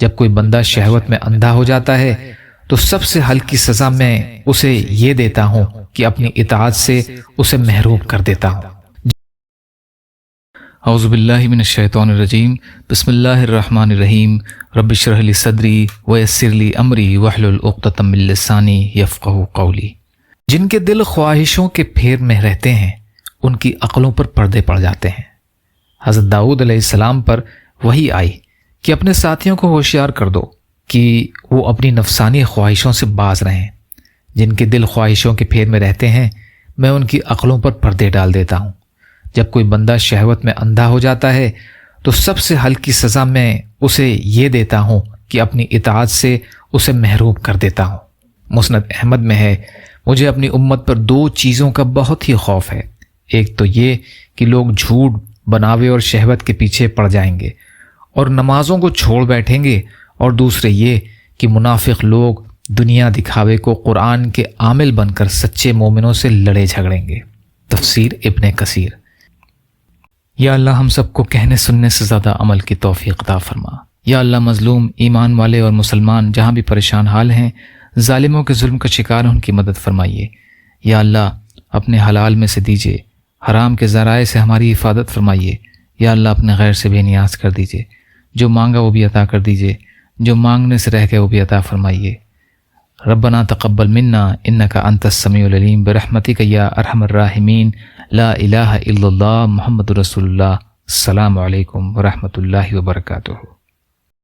جب کوئی بندہ شہوت میں اندھا ہو جاتا ہے تو سب سے ہلکی سزا میں اسے یہ دیتا ہوں کہ اپنی اطاعت سے اسے محروم کر دیتا ہوں۔ اعوذ باللہ من الشیطان الرجیم، بسم اللہ الرحمن الرحیم، رب اشرح لی صدری ویسر لی امری واحلل عقدۃ من لسانی یفقہوا قولی۔ جن کے دل خواہشوں کے پھیر میں رہتے ہیں ان کی عقلوں پر پردے پڑ جاتے ہیں۔ حضرت داؤد علیہ السلام پر وحی آئی کہ اپنے ساتھیوں کو ہوشیار کر دو کہ وہ اپنی نفسانی خواہشوں سے باز رہیں۔ جن کے دل خواہشوں کے پھیر میں رہتے ہیں میں ان کی عقلوں پر پردے ڈال دیتا ہوں۔ جب کوئی بندہ شہوت میں اندھا ہو جاتا ہے تو سب سے ہلکی سزا میں اسے یہ دیتا ہوں کہ اپنی اطاعت سے اسے محروم کر دیتا ہوں۔ مسند احمد میں ہے، مجھے اپنی امت پر 2 چیزوں کا بہت ہی خوف ہے۔ ایک تو یہ کہ لوگ جھوٹ، بناوے اور شہوت کے پیچھے پڑ جائیں گے اور نمازوں کو چھوڑ بیٹھیں گے، اور دوسرے یہ کہ منافق لوگ دنیا دکھاوے کو قرآن کے عامل بن کر سچے مومنوں سے لڑے جھگڑیں گے۔ تفسیر ابن کثیر۔ یا اللہ ہم سب کو کہنے سننے سے زیادہ عمل کی توفیق عطا فرما۔ یا اللہ مظلوم ایمان والے اور مسلمان جہاں بھی پریشان حال ہیں، ظالموں کے ظلم کا شکار ہیں، ان کی مدد فرمائیے۔ یا اللہ اپنے حلال میں سے دیجیے، حرام کے ذرائع سے ہماری حفاظت فرمائیے۔ یا اللہ اپنے غیر سے بے نیاز کر دیجیے، جو مانگا وہ بھی عطا کر دیجیے، جو مانگنے سے رہ گئے وہ بھی عطا فرمائیے۔ ربنا تقبل منا انک انت السمیع العلیم برحمتک یا ارحم الراحمین، لا الہ الا اللہ محمد رسول اللہ۔ السلام علیکم ورحمۃ اللہ وبرکاتہ۔